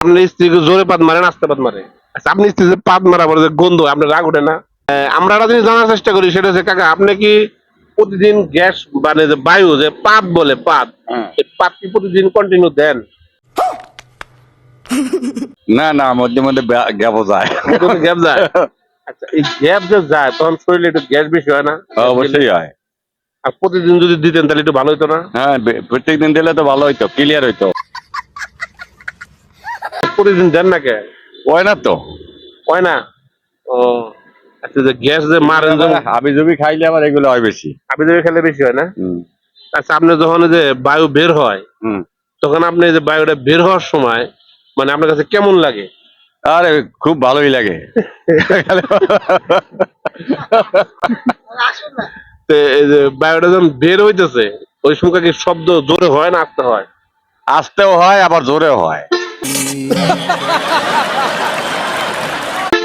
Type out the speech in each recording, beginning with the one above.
আপনার স্ত্রীকে জোরে পাত মারেন আস্তে পাত মারে? আচ্ছা, আপনি স্ত্রী যে পাত মারা পরে যে গন্ধ আপনার রাগ ওঠে না? আমরা একটা জিনিস জানার চেষ্টা করি, সেটা হচ্ছে কাকা আপনি কি প্রতিদিন গ্যাস মানে যে বায়ু যে পাত বলে পাত, হ্যাঁ। এই পাত কি প্রতিদিন কন্টিনিউ দেন? না না, মধ্যে মধ্যে গ্যাপও যায়। গ্যাপ যায়? আচ্ছা, এই গ্যাপ যে যায় তখন শরীরে একটু গ্যাস বেশি হয় না? অবশ্যই হয়। আর প্রতিদিন যদি দিতেন তাহলে একটু ভালো হতো না? হ্যাঁ, প্রত্যেকদিন দিলে তো ভালো হইতো, ক্লিয়ার হইতো। প্রতিদিন দেন না কে? হয় না তো। হয় না? ও আচ্ছা, যে গ্যাস যে মারেন হাবি জবি খাইলে আবার এগুলো হয় বেশি। আপনি যে খেলে বেশি হয় না? হুম। আচ্ছা, আপনি যখন এই যে বায়ু বের হয় হুম। তখন আপনি এই যে বায়ুটা বের হওয়ার সময় মানে আপনার কাছে কেমন লাগে? আরে খুব ভালোই লাগে। তো এই যে বায়ুটা যখন বের হইতেছে ওই সময় কি শব্দ জোরে হয় না আস্তে হয়? আস্তেও হয় আবার জোরেও হয়।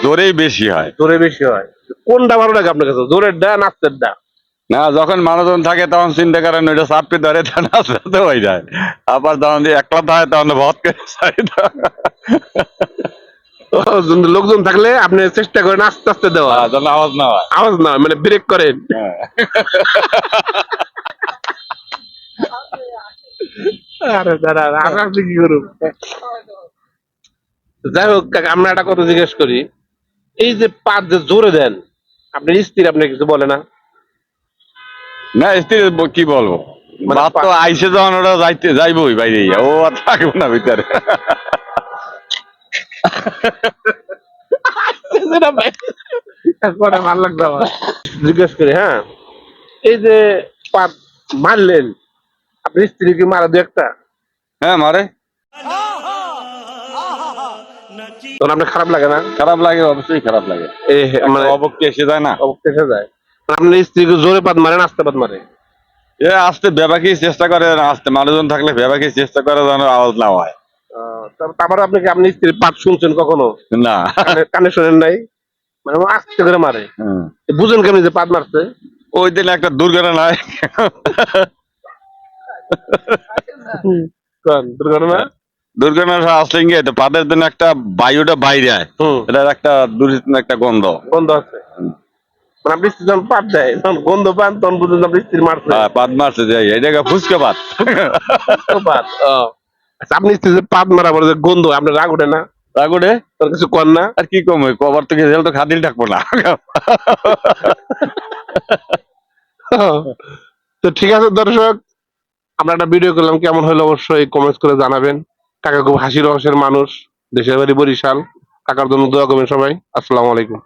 জোরেই বেশি হয়। জোরে বেশি হয়। কোনটা ভালো লাগে আপনার কাছে, জোরের ডা না আস্তের ডা? না, যখন মানুষজন থাকে তখন চিন্তা করেন ওইটা চাপি ধরে তখন আস্তে হয়ে যায়। আবার যখন একলা থাকে তখন ভদ করে ও, লোকজন থাকলে আপনি চেষ্টা করেন আস্তে আস্তে দেওয়া, যেন আওয়াজ না হয়। আওয়াজ না হয়, মানে ব্রেক করেন। হ্যাঁ। আরে দাঁড়া, আর আপনি কি করুন? যাই হোক কাকা, আমরা একটা কথা জিজ্ঞেস করি, এই যে পাত যে জোরে দেন আপনার স্ত্রী আপনার কিছু বলে না? না, স্ত্রী কি বলবো, মানে বাদ তো আইসে যখন ওরা যাইবই বাইরে, ও আর থাকবো না ভিতরে। ভালো লাগতো আমার। জিজ্ঞেস করি, হ্যাঁ, এই যে পাত মারলেন আপনি স্ত্রী কি মারা দু একটা? হ্যাঁ, মারে। তখন আপনার খারাপ লাগে না? খারাপ লাগে, অবশ্যই খারাপ লাগে। এই মানে অবক্তি এসে যায় না। অবস্থা এসে যায়। আপনার স্ত্রীকে জোরে পাত মারেন আস্তে পাত মারে? এ আসতে বেবাকি চেষ্টা করে, আসতে মানুষজন থাকলে বেবাকি চেষ্টা করে যেন আওয়াজ না হয়। তারপরে আপনি কি আপনি স্ত্রীর পাত শুনছেন কখনো? না। কানে শোনেন নাই? মানে ও আস্তে করে মারে। বুঝেন কেমনি যে পাত মারছে? ওই দিন একটা দুর্ঘটনায় দুর্ঘটনা? দুর্ঘটনা আসলে গিয়ে তো পাদের দিন একটা বায়ুটা বাইরে আয়, এটার একটা দূষিত একটা গন্ধ গন্ধ আছে। মানে আপনি স্ত্রী যখন পাত দেয় তখন গন্ধ পান, তখন বুঝেন আপনি স্ত্রী মারছে। হ্যাঁ, পাদ মারছে যাই, এটাকে ফুচকা পাত। পাত, ও আচ্ছা, আপনি স্ত্রী যে পাত মারা পরে যে গন্ধ আপনার রাগ ওঠে না? রাগুড়ে তোর কিছু কর না? আর কি কম, কবার থেকে গেলে তো খাদিল থাকবো না। তো ঠিক আছে দর্শক, আমরা একটা ভিডিও করলাম, কেমন হলো অবশ্যই কমেন্টস করে জানাবেন। কাকা খুব হাসি রহস্যের মানুষ, দেশের বাড়ি বরিশাল। কাকার জন্য দোয়া করবেন সবাই। আসসালামু আলাইকুম।